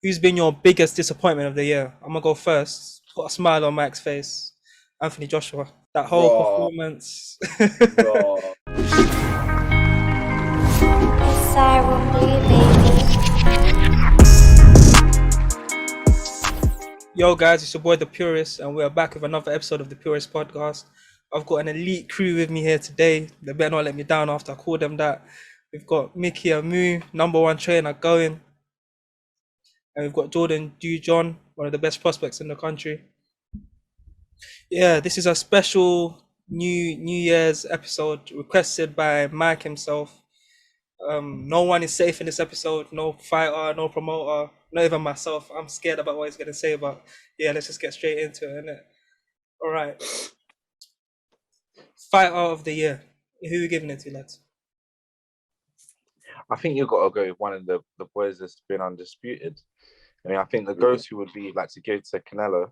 Who's been your biggest disappointment of the year? I'm gonna go first. Put a smile on Mike's face. Anthony Joshua. That whole Raw, performance. raw. Asylum Blue Baby. Yo, guys, it's your boy the Purist, and we're back with another episode of the Purist podcast. I've got an elite crew with me here today. They better not let me down after I call them that. We've got Mickey Amu, number one trainer going, and we've got Jordan Dujon, one of the best prospects in the country. Yeah, this is a special New Year's episode requested by Mike himself. No one is safe in this episode. No fighter, no promoter, not even myself. I'm scared about what he's gonna say, but yeah, let's just get straight into it, innit? All right, fighter of the year. Who are you giving it to, lads? I think you've got to go with one of the boys that's been undisputed. I mean, I think the go-to would be like to give it to Canelo,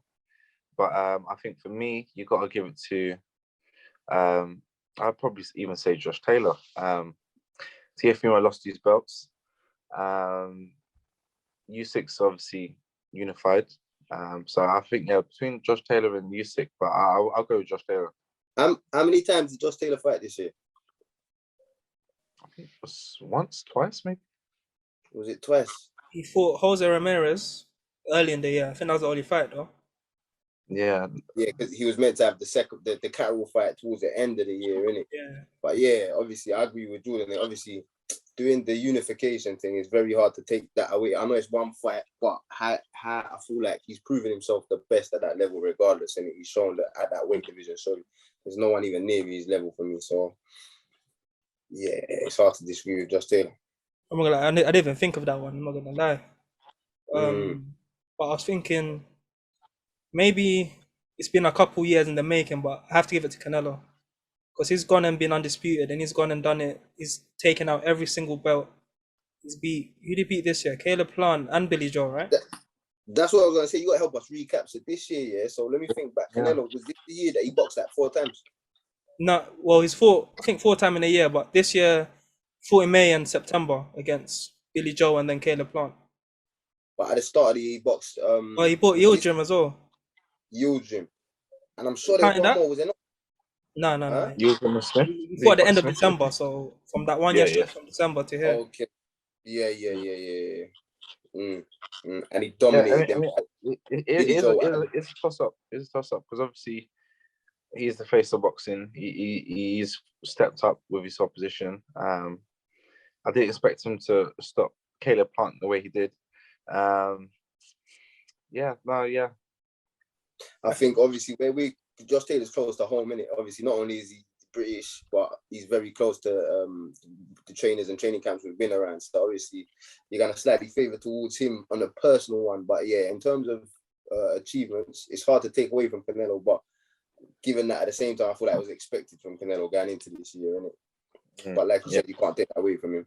but I think for me, you got to give it to. I'd probably even say Josh Taylor. TFUMA lost his belts. Usyk's obviously unified. So I think between Josh Taylor and Usyk, but I'll go with Josh Taylor. How many times did Josh Taylor fight this year? I think it was once, twice, maybe. Was it twice? He fought Jose Ramirez early in the year. I think that was the only fight, though. Yeah. Yeah, because he was meant to have the Catterall fight towards the end of the year, innit? Yeah. But yeah, obviously, I agree with Jordan. Obviously, doing the unification thing is very hard to take that away. I know it's one fight, but I feel like he's proven himself the best at that level, regardless, and he's shown that at that weight division. So there's no one even near his level for me. So yeah, it's hard to disagree with Josh Taylor. I'm not gonna lie, I didn't even think of that one. I'm not gonna lie. But I was thinking maybe it's been a couple years in the making, but I have to give it to Canelo because he's gone and been undisputed, and he's gone and done it. He's taken out every single belt. Who did he beat this year? Caleb Plant and Billy Joe, right? That's what I was gonna say. You gotta help us recap. So this year, yeah. So let me think back. Canelo, was this the year that he boxed like 4 times? No, well, he's fought, I think, 4 times in a year, but this year fought in May and September against Billy Joe and then Caleb Plant. But at the start of the year, he boxed. Well, he bought Yildirim as well. Yildirim, and I'm sure there's one more. Was there not? No. Yildirim Smith. He fought at the end of December, so from that 1 year stretch from December to here. Okay. Yeah. And he dominated them. It's a toss-up. It's a toss-up because obviously he's the face of boxing. He's stepped up with his opposition. I didn't expect him to stop Caleb Plant the way he did. I think obviously Josh Taylor's close to home, innit? Obviously, not only is he British, but he's very close to the trainers and training camps we've been around. So obviously, you're gonna slightly favour towards him on a personal one. But yeah, in terms of achievements, it's hard to take away from Canelo. But given that at the same time, I feel like it was expected from Canelo going into this year, innit? But like you said, you can't take that away from him.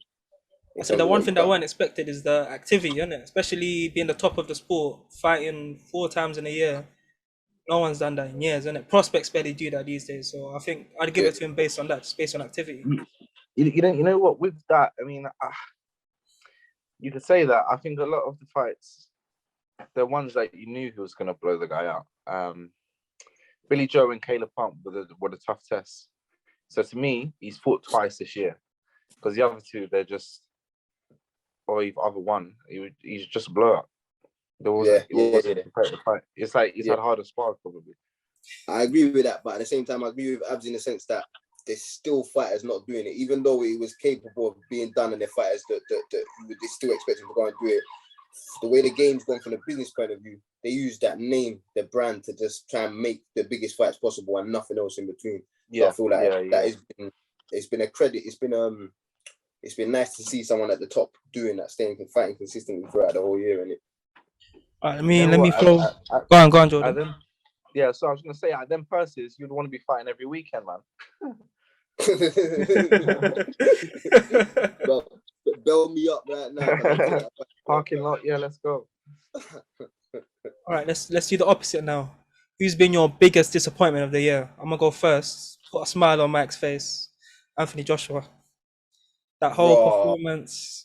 So the one thing that weren't expected is the activity, innit? Especially being the top of the sport, fighting 4 times in a year. No one's done that in years, innit? Prospects barely do that these days. So I think I'd give it to him based on that, just based on activity. You know what? With that, I mean, you could say that. I think a lot of the fights, the ones that you knew he was going to blow the guy out. Billy Joe and Caleb Plant were the tough tests. So to me, he's fought twice this year because the other two, they're just, or either one, he's just a blowout. There wasn't a competitive fight. It's like he's had harder spars probably. I agree with that, but at the same time, I agree with Abs in the sense that there's still fighters not doing it, even though it was capable of being done, and the fighters that they still expect him to go and do it. The way the game's gone from a business point of view, they use that name, the brand, to just try and make the biggest fights possible and nothing else in between. So I feel like it's been a credit. It's been nice to see someone at the top doing that, fighting consistently throughout the whole year, and let me flow. Go on, Jordan. So I was gonna say, at them purses, you'd want to be fighting every weekend, man. Bell me up right now. Parking lot, let's go. All right, let's do the opposite now. Who's been your biggest disappointment of the year? I'm gonna go first. Put a smile on Mike's face. Anthony Joshua. That whole performance.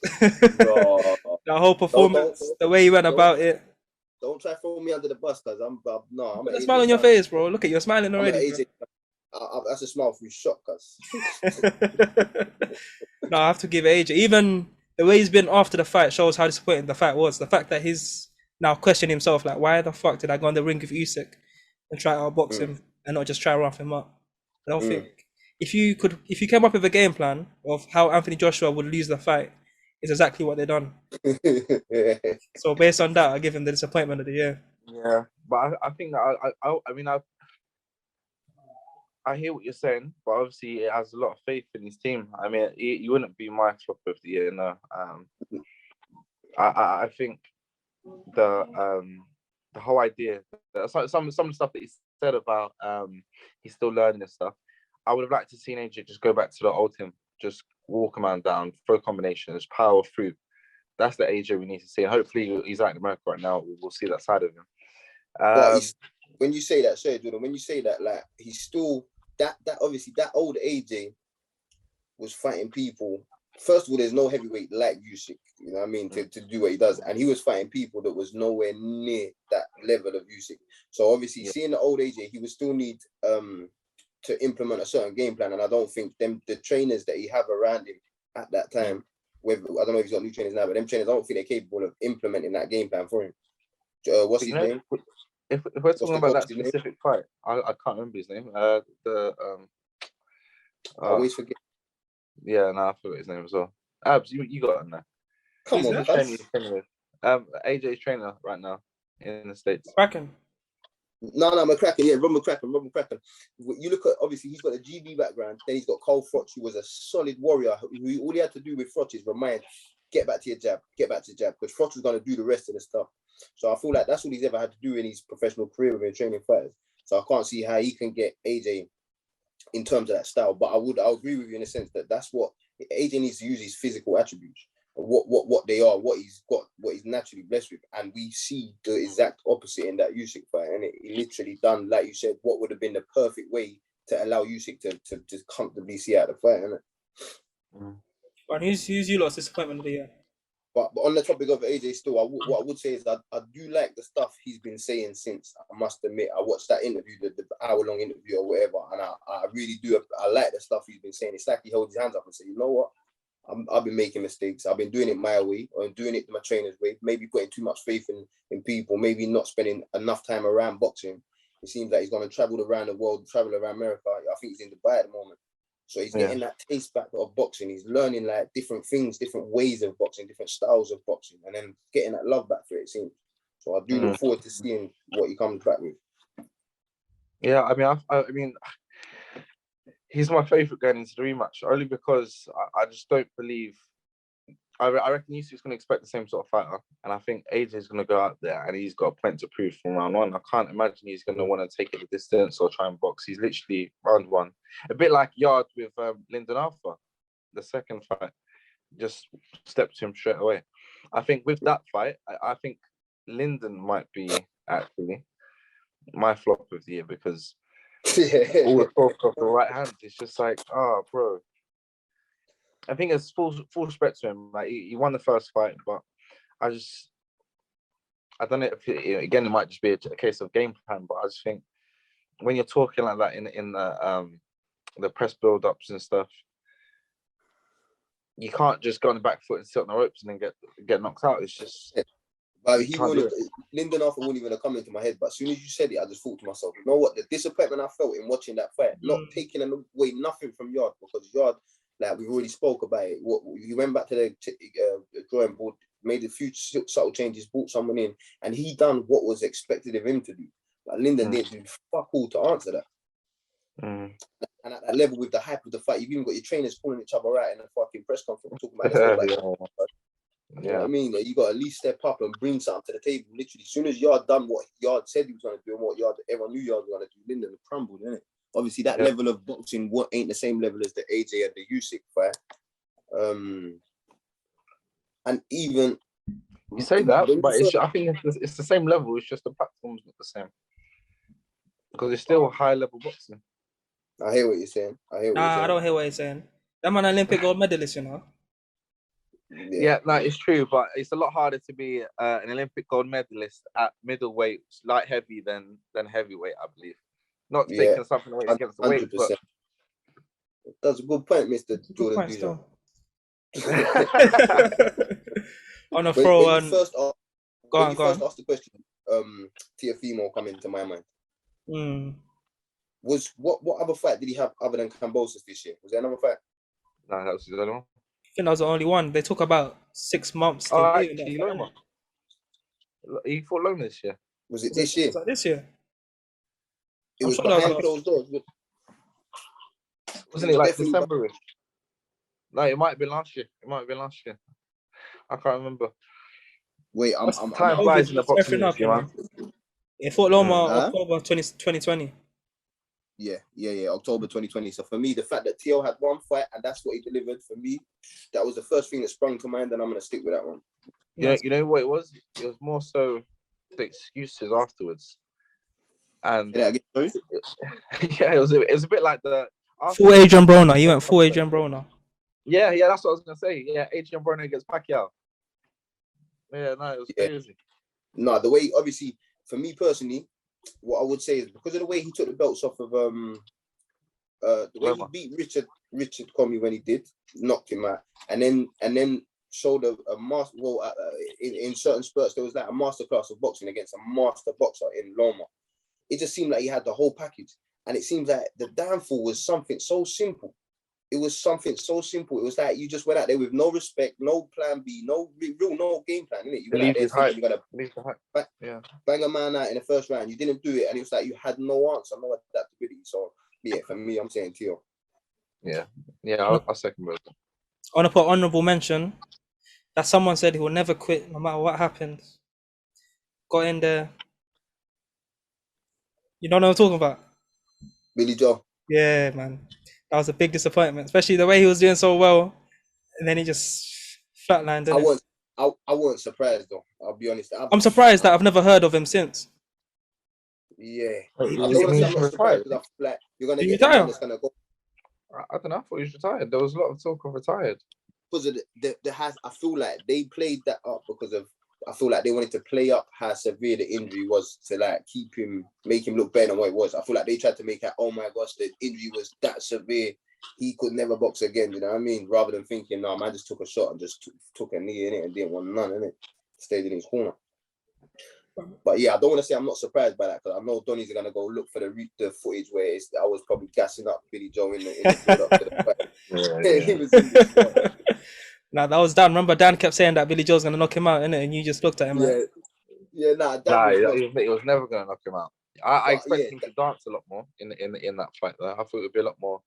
The whole performance, the way he went about it. Don't try to throw me under the bus, cause I'm an Put a AJ smile on your fan. face, bro. Look at you're smiling I'm an already, AJ. That's a smile through shock, cause bro. No, I have to give AJ. Even the way he's been after the fight shows how disappointing the fight was. The fact that he's now questioning himself, like, why the fuck did I go in the ring with Usyk and try to outbox him and not just try to rough him up? I don't think if you came up with a game plan of how Anthony Joshua would lose the fight, it's exactly what they done. So based on that, I give him the disappointment of the year. Yeah, but I think that I mean I hear what you're saying, but obviously it has a lot of faith in his team. I mean, he wouldn't be my flop of the year, no. I think the whole idea, some of the stuff that he said about he's still learning and stuff. I would have liked to see AJ just go back to the old him, just walk a man down, throw combinations, power through. That's the AJ we need to see. And hopefully he's out in America right now. We'll see that side of him. But when you say that, sorry, Jordan, when you say that, like, he's still that obviously that old AJ was fighting people. First of all, there's no heavyweight like Usyk, you know what I mean, to do what he does. And he was fighting people that was nowhere near that level of Usyk. So obviously seeing the old AJ, he would still need to implement a certain game plan. And I don't think the trainers that he have around him at that time, I don't know if he's got new trainers now, but them trainers, I don't think they're capable of implementing that game plan for him. What's his name? If we're talking about that specific fight, I can't remember his name. I always forget. Yeah, no, I forgot his name as well. Abs, you got him there. Come on, AJ's trainer right now in the States. Kraken. No, McCracken, yeah, Rob McCracken. You look at, obviously, he's got a GB background, then he's got Cole Froch, who was a solid warrior. All he had to do with Froch is remind, get back to your jab, because Froch was going to do the rest of the stuff. So I feel like that's all he's ever had to do in his professional career with training fighters. So I can't see how he can get AJ in terms of that style. But I'll agree with you in the sense that that's what AJ needs to use, his physical attributes, what they are, what he's got, what he's naturally blessed with. And we see the exact opposite in that Usyk fight. And it literally done, like you said, what would have been the perfect way to allow Usyk to just comfortably see out the fight, isn't it? And who's you lot's disappointment of the year? But on the topic of AJ still, what I would say is I do like the stuff he's been saying since. I must admit, I watched that interview, the hour-long interview or whatever, and I really do. I like the stuff he's been saying. It's like he holds his hands up and says, you know what? I've been making mistakes. I've been doing it my way, or doing it my trainer's way, maybe putting too much faith in people, maybe not spending enough time around boxing. It seems like he's going to travel around the world, travel around America. I think he's in Dubai at the moment. So he's getting that taste back of boxing. He's learning like different things, different ways of boxing, different styles of boxing, and then getting that love back for it, it seems. So I do look forward to seeing what he comes back with. Yeah, I mean, he's my favourite going into the rematch, only because I just don't believe. I reckon Usyk's going to expect the same sort of fighter, and I think AJ's going to go out there and he's got a point to prove from round one. I can't imagine he's going to want to take it the distance or try and box. He's literally round one, a bit like Yard with Lyndon Arthur, the second fight, just stepped to him straight away. I think with that fight, I think Lyndon might be actually my flop of the year, because all the talk of the right hand is just like, oh, bro. I think it's full respect to him. Like he won the first fight, but I don't know if again it might just be a case of game plan. But I just think when you're talking like that in the press build-ups and stuff, you can't just go on the back foot and sit on the ropes and then get knocked out. It's just. But Lyndon Arthur wouldn't even have come into my head. But as soon as you said it, I just thought to myself, you know what? The disappointment I felt in watching that fight, not taking away nothing from Yard, because Yard, like we've already spoke about it. You went back to the drawing board, made a few subtle changes, brought someone in, and he done what was expected of him to do. But Lyndon didn't do fuck all to answer that. And at that level, with the hype of the fight, you've even got your trainers calling each other out in a fucking press conference, talking about you know what I mean? You got to at least step up and bring something to the table. Literally, as soon as Yard done what Yard said he was going to do and what everyone knew Yard was going to do, Lyndon crumbled, innit? Obviously, that level of boxing ain't the same level as the AJ and the Usyk fight. And even you say that, but I think it's the same level. It's just the platform's not the same, because it's still high level boxing. I hear what you're saying. I don't hear what you're saying. That man Olympic gold medalist, you know. Yeah, no, it's true, but it's a lot harder to be an Olympic gold medalist at middleweight, light heavy than heavyweight, I believe. Not taking something away against the weight, but 100%. That's a good point, Mr. Good Jordan point Dujon. still. On a When throw you on. first Go on. asked the question, Teofimo coming to my mind. Was what other fight did he have other than Cambosis this year? Was there another fight? no, that was the other one. I think that was the only one. They talk about 6 months. Oh, They gave actually, that fight, Loma. He fought Loma this year. Was it innit? this year? Was that this year? It I'm was sure that was behind last. closed doors. Wasn't it like Definitely December? No, it might have been last year. I can't remember. Wait, I'm Time flies in the It's boxing stepping up, industry, man. He fought Loma Huh? October 2020. Yeah, October 2020. So for me, the fact that Teo had one fight and that's what he delivered, for me, that was the first thing that sprung to mind, and I'm gonna stick with that one. You know what it was? It was more so the excuses afterwards. And Say that again, sorry? yeah, it was a bit like the Full Adrian Broner. He went full Adrian Broner. Yeah, that's what I was gonna say. Yeah, Adrian Broner against Pacquiao. Yeah, no, it was crazy. No, the way, obviously, for me personally, what I would say is because of the way he took the belts off of the way he beat Richard Comey when he did, knocked him out, and then showed a master. Well, in certain spurts, there was like a masterclass of boxing against a master boxer in Loma. It just seemed like he had the whole package, and it seems like the downfall was something so simple. It was something so simple. It was like you just went out there with no respect, no plan B, no game plan, innit? You went out there thinking you're gonna bang a man out in the first round. You didn't do it, and it was like you had no answer, no adaptability. So yeah, for me, I'm saying Teo. Yeah, I'll second that. I want to put honorable mention that someone said he will never quit no matter what happens. Got in there. You know what I'm talking about? Billy Joe. Yeah, man. That was a big disappointment, especially the way he was doing so well, and then he just flatlined. I wasn't surprised though. I'll be honest. I'm surprised that I've never heard of him since. Yeah, Wait, I don't want to say I'm not surprised because I feel like you're gonna get the man that's gonna go. I don't know. I thought he was retired. There was a lot of talk of retired. Because of I feel like they played that up because of. I feel like they wanted to play up how severe the injury was to like make him look better than what it was. I feel like they tried to make it, oh my gosh, the injury was that severe, he could never box again. You know what I mean? Rather than thinking, no, man just took a shot and just took a knee in it and didn't want none in it. Stayed in his corner. But yeah, I don't want to say I'm not surprised by that because I know Donny's gonna go look for the footage where I was probably gassing up Billy Joe in the build up to the fight. He was in this spot. Nah, that was Dan. Remember, Dan kept saying that Billy Joe's gonna knock him out, innit? And you just looked at him like, he was never gonna knock him out. I expect him to dance a lot more in that fight. There, I thought it would be a lot more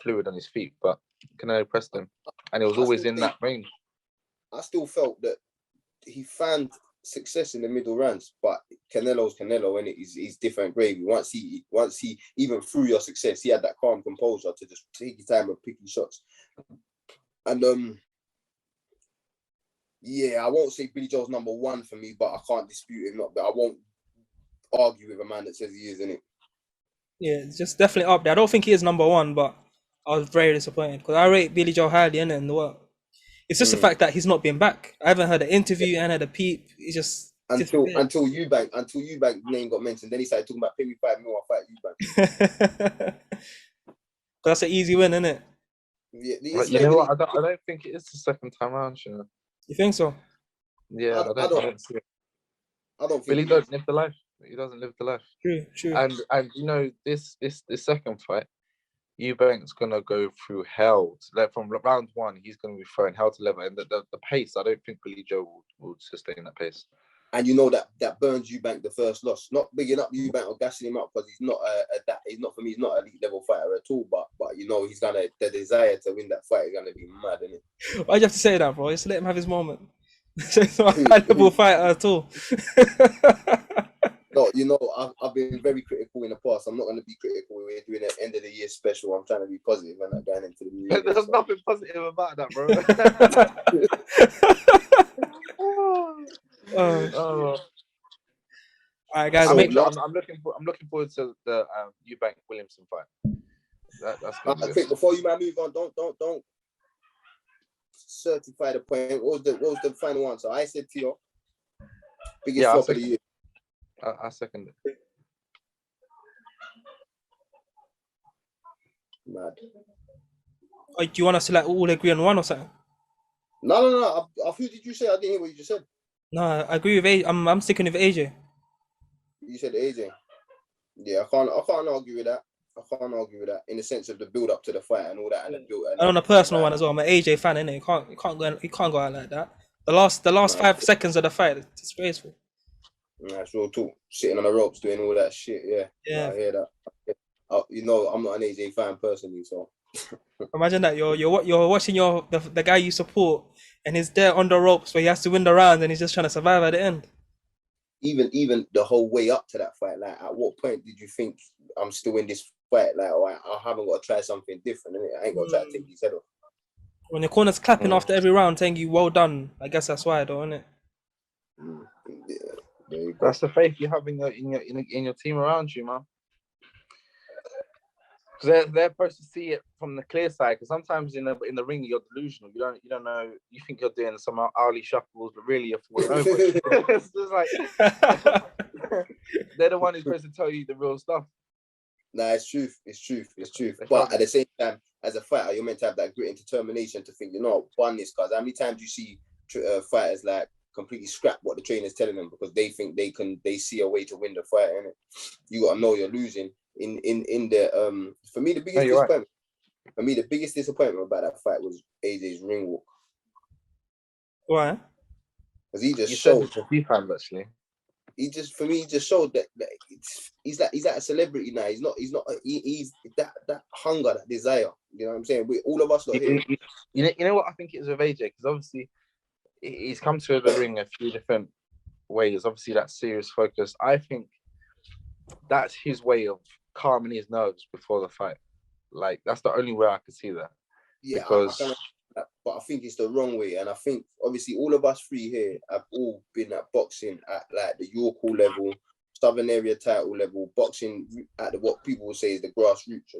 fluid on his feet, but Canelo pressed him, and it was always in that range. I still felt that he found success in the middle rounds, but Canelo's Canelo, and he's different gravy. Once he even through your success, he had that calm composure to just take his time and pick his shots. And yeah, I won't say Billy Joe's number one for me, but I can't dispute him. But I won't argue with a man that says he is, innit? yeah, it's just definitely up there. I don't think he is number one, but I was very disappointed because I rate Billy Joe highly, innit? And what? It's just the fact that he's not been back. I haven't heard an interview and had a peep. It's just until Eubank name got mentioned. Then he started talking about pay me $5 million, I'll fight Eubank. That's an easy win, isn't it? Yeah, you know what? I don't think it is the second time around. You think so? Yeah, I don't see it. I don't think Billy doesn't live the life. He doesn't live the life. True. And you know this second fight, Eubank's gonna go through hell. Like from round one, he's gonna be throwing hell to leather, and the pace. I don't think Billy Joe will sustain that pace. And you know that burns Eubank the first loss. Not bigging up Eubank or gassing him up because he's not he's not for me. He's not an elite level fighter at all. But you know the desire to win that fight is gonna be mad, isn't it? Why'd you have to say that, bro? Just let him have his moment. He's not a high level fighter at all. No, you know, I've been very critical in the past. I'm not going to be critical when we're doing an end of the year special. I'm trying to be positive and not going into the new year. There's nothing positive about that, bro. All right, guys. So I'm looking forward to the Eubank Williamson fight. That's quick before you might move on. Don't certify the point. What was the final answer? I said Tio. Biggest Yeah, flop of the year. I second it. Mad. Or do you want us to like all agree on one or something? No. Who did you say? I didn't hear what you just said. No, I agree with AJ. I'm sticking with AJ. You said AJ. Yeah, I can't argue with that. I can't argue with that in the sense of the build up to the fight and all that and the build. And on a personal one as well, I'm an AJ fan, innit? You can't go out like that. The last 5 seconds of the fight, it's disgraceful. That's real talk. Sitting on the ropes, doing all that shit. Yeah. Yeah. I hear that. I'm not an AJ fan personally, so. Imagine that you're watching the guy you support, and he's there on the ropes where he has to win the round, and he's just trying to survive at the end. Even the whole way up to that fight, like at what point did you think I'm still in this fight? Like, I haven't got to try something different, innit? I ain't got to try to take his head off. When your corner's clapping after every round, saying you well done, I guess that's why, though, innit? Yeah, there you go. That's the faith you have in your team around you, man. Because they're supposed to see it from the clear side. Because sometimes in the ring you're delusional. You don't know. You think you're doing some hourly shuffles, but really you're falling over. It's just like they're the one who's supposed to tell you the real stuff. Nah, it's truth. But at the same time, as a fighter, you're meant to have that grit and determination to think, won this. Because how many times you see fighters like completely scrap what the trainer's telling them because they think they see a way to win the fight, innit? You gotta know you're losing. In the for me the biggest disappointment. Right. For me, the biggest disappointment about that fight was AJ's ring walk. Why? Because he just showed a few times actually. He just showed that he's like a celebrity now. He's that hunger, that desire. You know what I'm saying? All of us are here. You know what I think it is with AJ, because obviously he's come to the ring a few different ways. Obviously, that serious focus. I think that's his way of calming his nerves before the fight. Like, that's the only way I could see that. Yeah, because but I think it's the wrong way. And I think obviously all of us three here have all been at boxing at like the York Hall level, Southern Area title level, boxing at what people would say is the grassroots,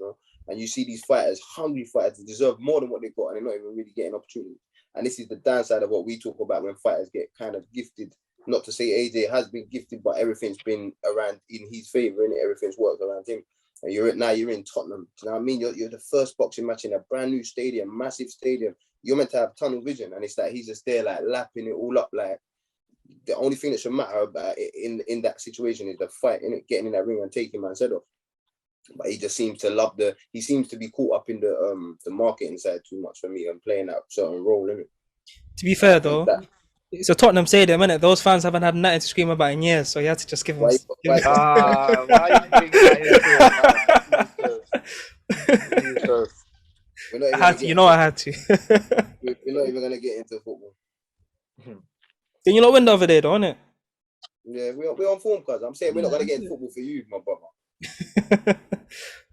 And you see these fighters, hungry fighters, they deserve more than what they got, and they're not even really getting opportunities. And this is the downside of what we talk about when fighters get kind of gifted. Not to say AJ has been gifted, but everything's been around in his favor, and everything's worked around him. And you're in Tottenham. Do you know what I mean? You're the first boxing match in a brand new stadium, massive stadium. You're meant to have tunnel vision, and it's like he's just there, like lapping it all up. Like the only thing that should matter about it in that situation is the fight, getting in that ring and taking man's head off. But he just seems to he seems to be caught up in the marketing side too much for me and playing that certain role in it. To be fair though, it's a Tottenham stadium, innit? Those fans haven't had nothing to scream about in years, so you had to just give them. Why you think that I had to. I had to. We're not even gonna get into football. Then you not win the other day, though, innit? Yeah, we're on form, cuz I'm saying we're not gonna get into football for you, my brother.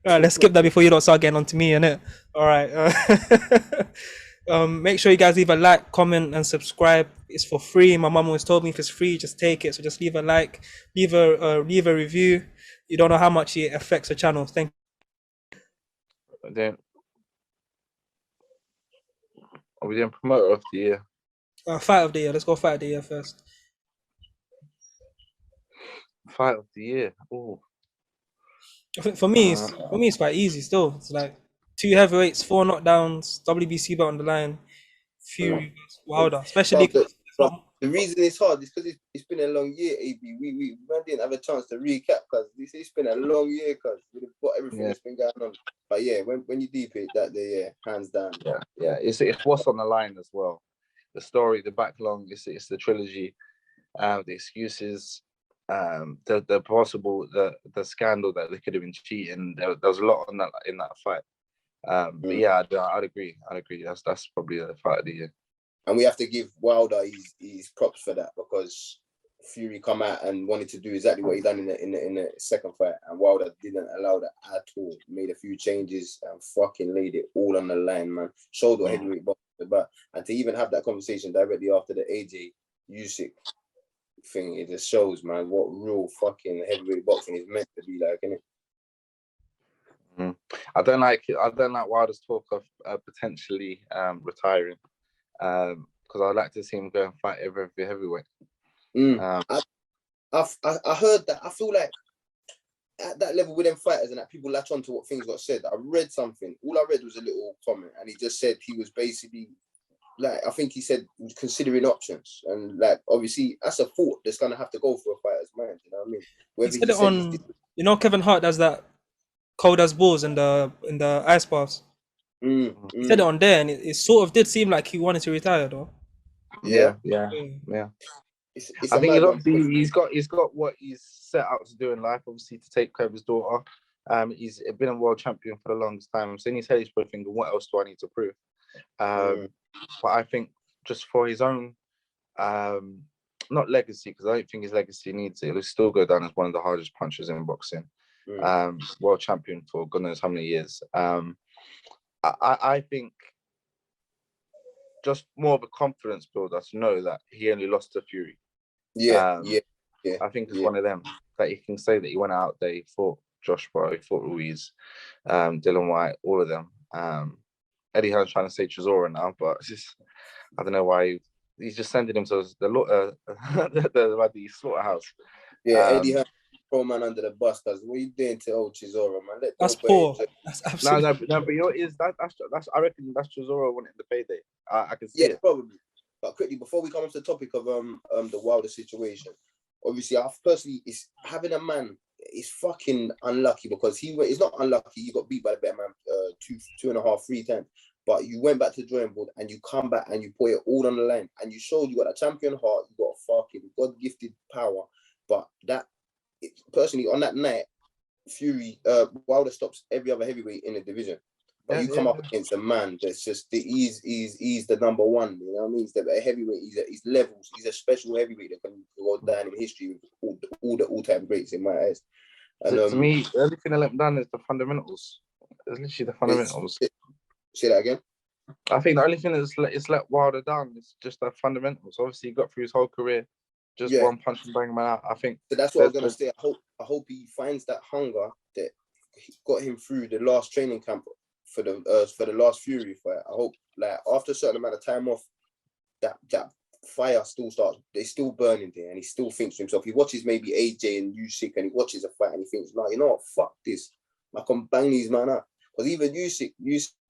All right, let's skip that before you don't start getting on to me, innit? All right. Make sure you guys leave a like, comment, and subscribe. It's for free. My mum always told me if it's free, just take it. So just leave a like, leave a review. You don't know how much it affects the channel. Thank you. Then are we doing promoter of the year? Fight of the year. Let's go fight of the year first. Fight of the year. Oh. I think for me, it's quite easy still. It's like 2 heavyweights, 4 knockdowns, WBC belt on the line, Fury, Wilder. Especially the reason it's hard is because it's been a long year, AB. We didn't have a chance to recap because it's been a long year because we've got everything that's been going on. But yeah, when you deep it that day, hands down. Yeah. It's what's on the line as well. The story, the backlog, it's the trilogy, the excuses, the possible the scandal that they could have been cheating. There was a lot on that in that fight. But yeah, I'd agree. That's probably the fight of the year. And we have to give Wilder his props for that because Fury come out and wanted to do exactly what he done in the second fight, and Wilder didn't allow that at all. Made a few changes and fucking laid it all on the line, man. Showed what heavyweight boxing is about, and to even have that conversation directly after the AJ Usyk thing, it just shows, man, what real fucking heavyweight boxing is meant to be like, innit? I don't like Wilder's talk of potentially retiring. because I'd like to see him go and fight every heavyweight. I heard that. I feel like at that level with them fighters and that people latch on to what things got said. I read something. All I read was a little comment, and he just said he was basically like, I think he said considering options, and like obviously that's a thought that's gonna have to go for a fighter's mind. You know what I mean? He said it on. You know, Kevin Hart does that cold as balls in the ice baths. He said it on there, and it sort of did seem like he wanted to retire, though. Yeah. It's I think he's got what he's set out to do in life. Obviously, to take care of his daughter. He's been a world champion for the longest time. So in his head, he's probably thinking, "What else do I need to prove?" But I think just for his own, not legacy, because I don't think his legacy needs it. He'll still go down as one of the hardest punchers in boxing. World champion for God knows how many years. I think just more of a confidence builder to know that he only lost to Fury. Yeah. I think it's one of them that you can say that he went out there, he fought Joshua, he fought Ruiz, Dylan White, all of them. Eddie Hearn's trying to say Chisora now, but it's just, I don't know why he's just sending him to the slaughterhouse. Yeah, Eddie Hearn, throw man under the bus. Cause what you doing to old Chisora, man? That's poor. That's absolutely no, but you know what is that's I reckon that's Chisora wanting the payday. I can see it. Probably. But quickly, before we come on to the topic of the Wilder situation, obviously, I personally is having a man is fucking unlucky because he's not unlucky. He got beat by the better man 2.5, 3 times. But you went back to the drawing board and you come back and you put it all on the line and you showed you got a champion heart, you got a fucking God-gifted power. But personally, on that night, Fury, Wilder stops every other heavyweight in the division. But you come up against a man that's just he's the number one. You know what I mean? He's the heavyweight. He's levels. He's a special heavyweight that can go down in history with all the all-time greats in my eyes. And to me, the only thing that let him down is the fundamentals. It's literally the fundamentals. Say that again. I think the only thing that's let Wilder down is just the fundamentals. Obviously, he got through his whole career, just one punch and bang man out. I think. So that's what I was gonna say. I hope he finds that hunger that got him through the last training camp for the last Fury fight. I hope, like, after a certain amount of time off, that fire still starts. They're still burning there, and he still thinks to himself. He watches maybe AJ and Usyk, and he watches a fight, and he thinks, "No, you know what? Fuck this. I can bang these man up." Because even Usyk,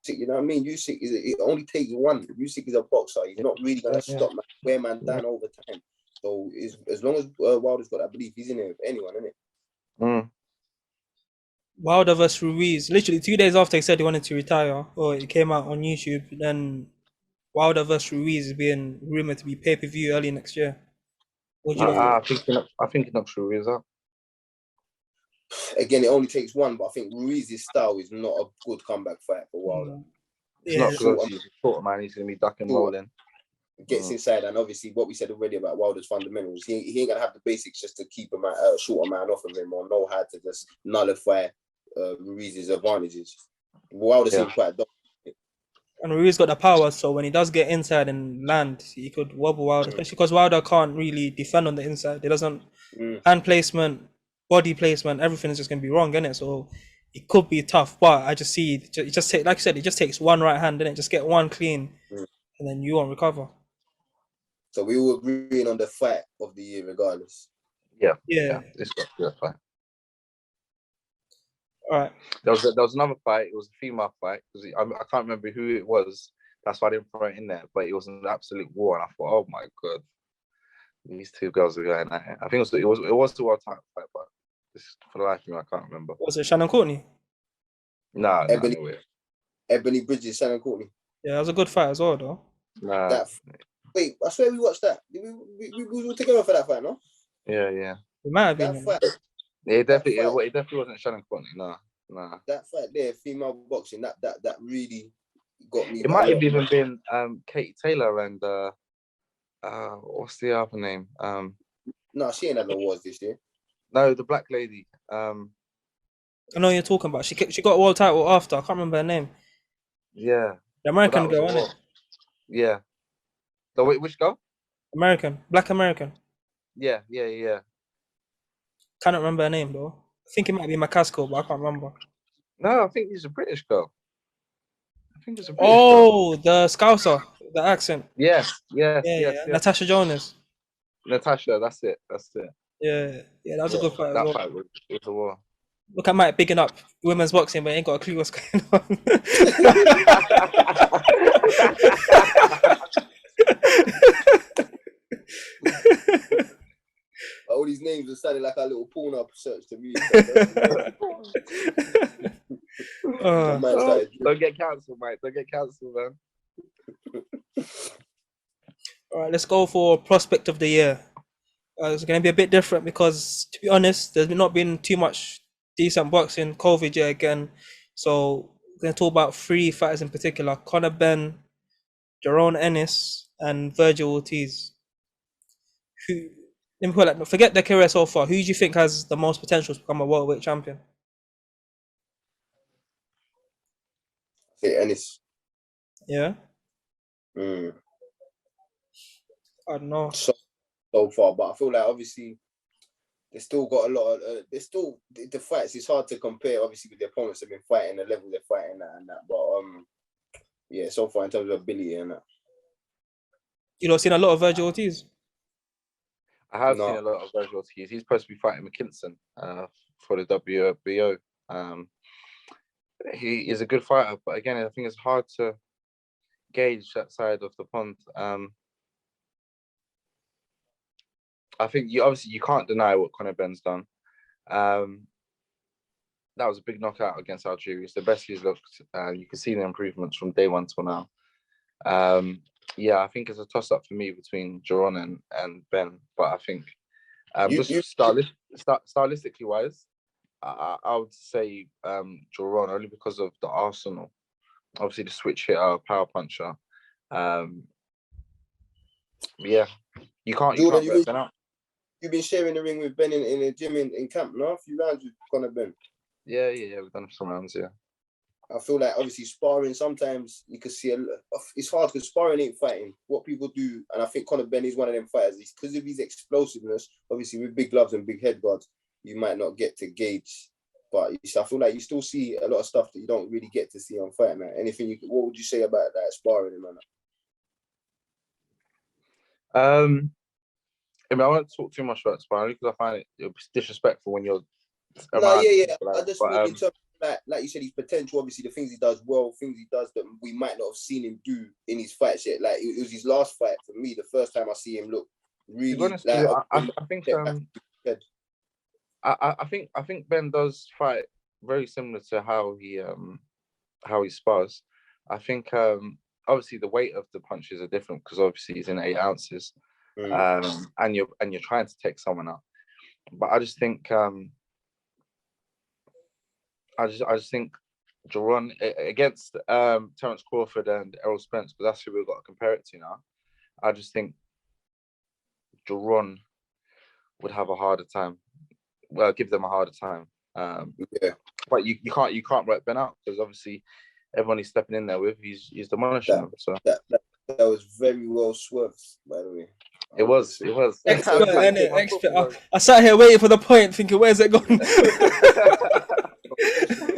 you know what I mean? Usyk it only takes one. Usyk is a boxer. He's not really gonna stop man, wear man down over time. So as long as Wilder's got that belief, he's in there with anyone, isn't it? Wilder versus Ruiz. Literally 2 days after he said he wanted to retire, or it came out on YouTube, then Wilder versus Ruiz is being rumored to be pay-per-view early next year. What do you I think he knocks Ruiz out. Again, it only takes one, but I think Ruiz's style is not a good comeback fight for Wilder. It's not because he's short, man. He's going to be ducking rolling. Gets inside, and obviously what we said already about Wilder's fundamentals, he ain't going to have the basics just to keep a shorter man off of him or know how to just nullify Ruiz's advantages. Wilder seems quite dominant. And Ruiz got the power, so when he does get inside and land, he could wobble Wilder, especially because Wilder can't really defend on the inside. He doesn't hand placement, body placement, everything is just going to be wrong, isn't it? So it could be tough, but I just see it just take, like I said, it just takes one right hand, innit? Just get one clean, and then you won't recover. So we all agreeing on the fight of the year, regardless. Yeah. This got to be a fight. All right. There was another fight. It was a female fight because I can't remember who it was. That's why I didn't throw it in there. But it was an absolute war, and I thought, oh my god, these two girls are going at it. I think it was the world title fight, but for the life of me, I can't remember. Was it Shannon Courtney? No, Ebony Bridges, Shannon Courtney. Yeah, that was a good fight as well, though. Nah. Wait, I swear we watched that. We were together for that fight, no? Yeah. It might have been. It definitely wasn't Shannon Courtney. Nah. That fight there, female boxing, that really got me. It might have even been Katie Taylor and what's the other name? No, she ain't had no awards this year. No, the black lady. I know you're talking about. She got a world title after. I can't remember her name. Yeah. The American girl, isn't it? Yeah. The which girl? Black American. Yeah. Cannot remember her name though. I think it might be McCaskill, but I can't remember. No, I think she's a British girl. I think it's a British girl. Oh, the Scouser, the accent. Yes. Yeah. Natasha Jonas. Natasha, that's it. Yeah, that was a good fight as That well. fight was a war. Look at Mike bigging up women's boxing, but ain't got a clue what's going on. All these names are sounding like a little porn up search to me. Don't get cancelled, mate. Don't get cancelled, man. All right, let's go for prospect of the year. It's going to be a bit different because, to be honest, there's not been too much decent boxing. COVID year again, so we're going to talk about 3 fighters in particular: Conor Benn, Jerome Ennis, and Virgil Ortiz. Who? Let me put it like, forget their career so far. Who do you think has the most potential to become a welterweight champion? Ennis. Yeah. I don't know. So far, but I feel like obviously they still got a lot of. They still the fights. It's hard to compare, obviously, with the opponents they've been fighting, the level they're fighting at, and that. But yeah, so far in terms of ability and that. You know, seen a lot of Virgil Ortiz. I have seen a lot of Virgil Ortiz. He's supposed to be fighting McKinson for the WBO. He is a good fighter, but again, I think it's hard to gauge that side of the pond. I think you can't deny what Conor Benn's done. That was a big knockout against Algeria. It's the best he's looked. You can see the improvements from day one till now. Yeah, I think it's a toss-up for me between Jordan and Ben, but I think stylistically wise, I would say Jordan, only because of the arsenal. Obviously, the switch hitter, power puncher. Yeah, you can't let Ben out. You've been sharing the ring with Ben in a gym in camp, no? A few rounds with Conor Ben. Yeah, we've done some rounds, yeah. I feel like obviously sparring, sometimes you can see it's hard because sparring ain't fighting. What people do, and I think Conor Ben is one of them fighters, because of his explosiveness, obviously with big gloves and big head guards, you might not get to gauge. But I feel like you still see a lot of stuff that you don't really get to see on Fight Night. What would you say about that sparring and that? I mean, I won't talk too much about sparring because I find it disrespectful when you're around. I just mean in terms of like you said, his potential, obviously the things he does well, things he does that we might not have seen him do in his fights yet. Like it was his last fight for me, the first time I see him look really. To be honest, I think Ben does fight very similar to how he spars. I think obviously the weight of the punches are different because obviously he's in 8 ounces, and you're trying to take someone out. But I just think I just think Jerron against Terence Crawford and Errol Spence, because that's who we've got to compare it to now. I just think Jerron would have a harder time. Well, give them a harder time. But you can't write Ben out because obviously everyone he's stepping in there with, he's demolishing them. So that was very well swerved, by the way. It was. Expert, innit? Expert. I sat here waiting for the point, thinking, where's it gone?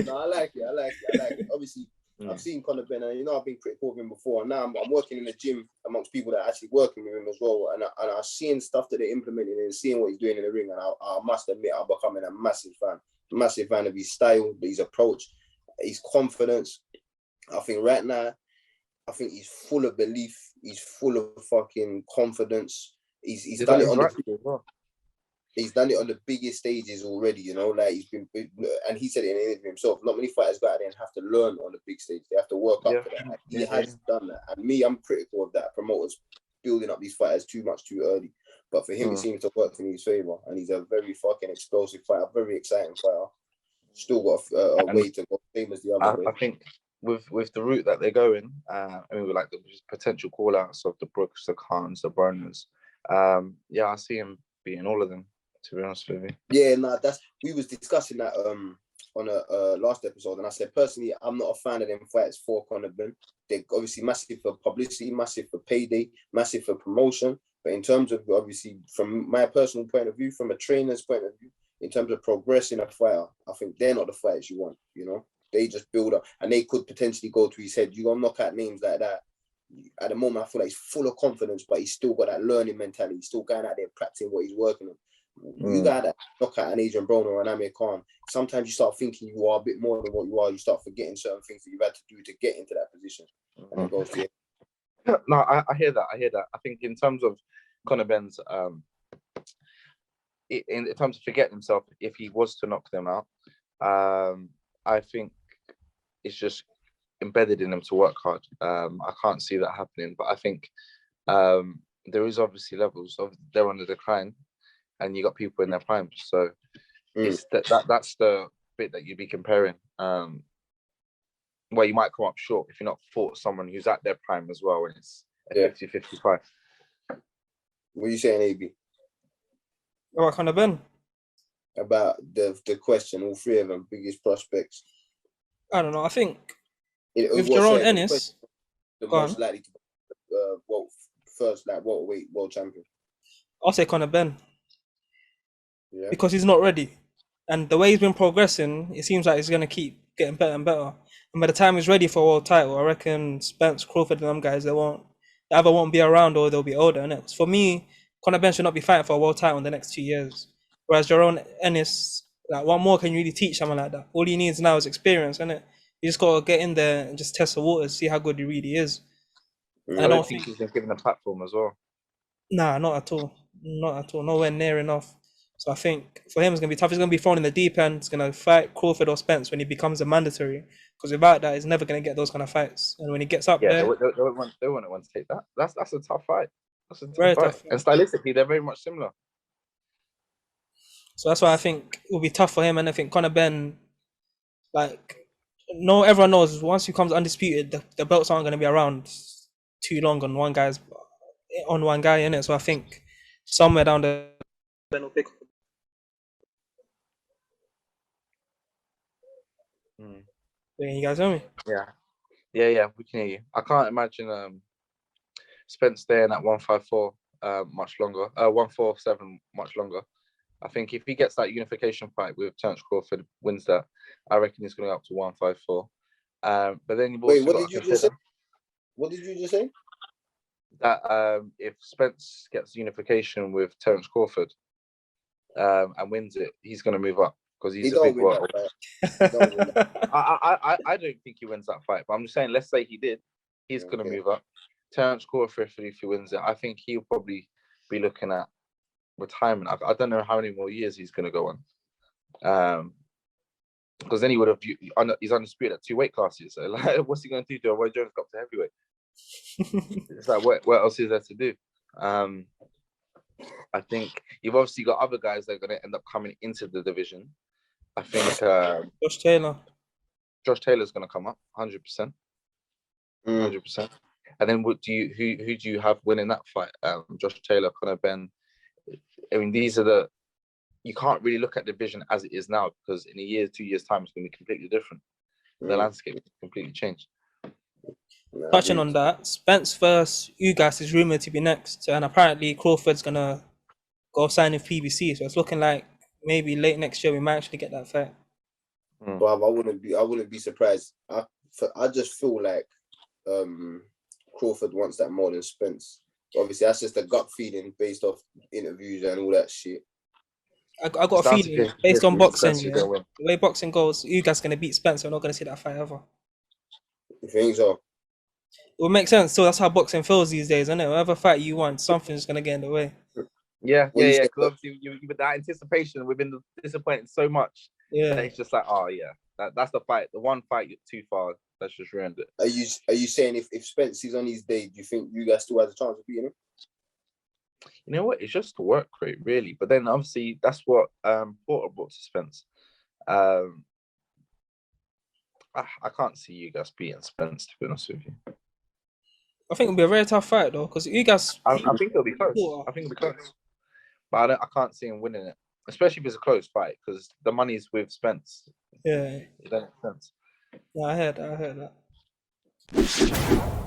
No, I like it. Obviously, I've seen Conor Ben, and I've been critical of him before. And now I'm working in the gym amongst people that are actually working with him as well. And I'm seeing stuff that they're implementing and seeing what he's doing in the ring. And I must admit, I'm becoming a massive fan of his style, his approach, his confidence. I think right now, he's full of belief. He's full of fucking confidence. He's done it on He's done it on the biggest stages already, like he's been, and he said it in an interview himself. Not many fighters go out there and have to learn on the big stage. They have to work up to that. And he has done that. And me, I'm critical of that. Promoters building up these fighters too much too early. But for him, it seems to work in his favor. And he's a very fucking explosive fighter, very exciting fighter. Still got a way to go, same as the other way. I think with the route that they're going, I mean, with like the potential call outs of the Brooks, the Khans, the Burners. I see him beating all of them, to be honest with you. Yeah, we was discussing that on a last episode, and I said personally, I'm not a fan of them fights for Conor Ben. They're obviously massive for publicity, massive for payday, massive for promotion. But in terms of obviously, from my personal point of view, from a trainer's point of view, in terms of progressing a fighter, I think they're not the fighters you want. they just build up, and they could potentially go to his head. You gonna knock out names like that. At the moment, I feel like he's full of confidence, but he's still got that learning mentality. He's still going out there practicing what he's working on. You got that knock out an Adrian Broner or an Amir Khan. Sometimes you start thinking you are a bit more than what you are. You start forgetting certain things that you've had to do to get into that position. And it goes to it. No, I hear that. I think in terms of Conor Ben's, in terms of forgetting himself, if he was to knock them out, I think it's just embedded in him to work hard. I can't see that happening, but I think there is obviously levels of they're on the decline, and you got people in their prime. So it's that's the bit that you'd be comparing. Where you might come up short if you're not fought someone who's at their prime as well, and it's a 50-55. What are you saying, AB? About Conor Ben? About the question, all three of them, biggest prospects. I don't know. I think with What's Jerome the Ennis, question, the go most on. likely to first welterweight world champion. I'll say Conor Ben Yeah. because he's not ready, and the way he's been progressing, it seems like he's gonna keep getting better and better. And by the time he's ready for a world title, I reckon Spence, Crawford, and them guys, they either won't be around or they'll be older. And for me, Conor Ben should not be fighting for a world title in the next 2 years. Whereas Jerome Ennis, like, what more can you really teach someone like that? All he needs now is experience, innit? You just gotta get in there and just test the waters, see how good he really is. And I don't think he's been given a platform as well. Nah, not at all. Not at all. Nowhere near enough. So I think for him it's gonna be tough. He's gonna be thrown in the deep end. He's gonna fight Crawford or Spence when he becomes a mandatory. Because without that, he's never gonna get those kind of fights. And when he gets up there, they wouldn't want to take that. That's a tough fight. That's a Very tough tough fight. fight. And stylistically, they're very much similar. so that's why I think it will be tough for him. And I think Conor Ben, like, no, everyone knows once he comes undisputed, the belts aren't gonna be around too long on one guy in it. So I think somewhere down the Ben will pick up. Can you guys hear me? Yeah, we can hear you. I can't imagine Spence staying at 154 much longer. 147 much longer. I think if he gets that unification fight with Terence Crawford, wins that, I reckon he's going to go up to 154. But then you've also Wait, what got did to you consider just say? What did you just say? that if Spence gets unification with Terence Crawford and wins it, he's going to move up because he's a big world. I don't think he wins that fight, but I'm just saying, let's say he did, he's going to move up. Terence Crawford, if he wins it, I think he'll probably be looking at retirement. I don't know how many more years he's going to go on. Because then he would have, he's undisputed at 2 weight classes. So, like, what's he going to do? Do Roy Jones go up to heavyweight? It's like, what else is there to do? I think you've obviously got other guys that are going to end up coming into the division. I think Josh Taylor's going to come up 100%. 100%. And then who do you have winning that fight? Josh Taylor, Conor Ben. I mean, these are you can't really look at the division as it is now, because in a year, 2 years' time, it's going to be completely different. The landscape is completely changed. Touching on that, Spence versus Ugas is rumored to be next, and apparently Crawford's gonna go sign with PBC. So it's looking like maybe late next year we might actually get that fight. But I wouldn't be surprised. I just feel like Crawford wants that more than Spence. Obviously, that's just a gut feeling based off interviews and all that shit. I got a feeling based on boxing, the way boxing goes, Ugas gonna beat Spence. We're not gonna see that fight ever. You think so? It would make sense. So that's how boxing feels these days, isn't it? Whatever fight you want, something's gonna get in the way. Yeah. Because obviously, with that anticipation, we've been disappointed so much. Yeah, that it's just like, oh yeah, that's the fight. The one fight too far. That's just ruined it. Are you saying if Spence is on his day, do you think you guys still has a chance of beating him? You know what? It's just a work rate, really. But then obviously that's what Porter brought to Spence. I can't see you guys beating Spence, to be honest with you. I think it'll be a very tough fight though, because Ugas. I think it'll be close. I think it'll be close. But I can't see him winning it, especially if it's a close fight, because the money's with Spence. Yeah. It doesn't make sense. Yeah, I heard that.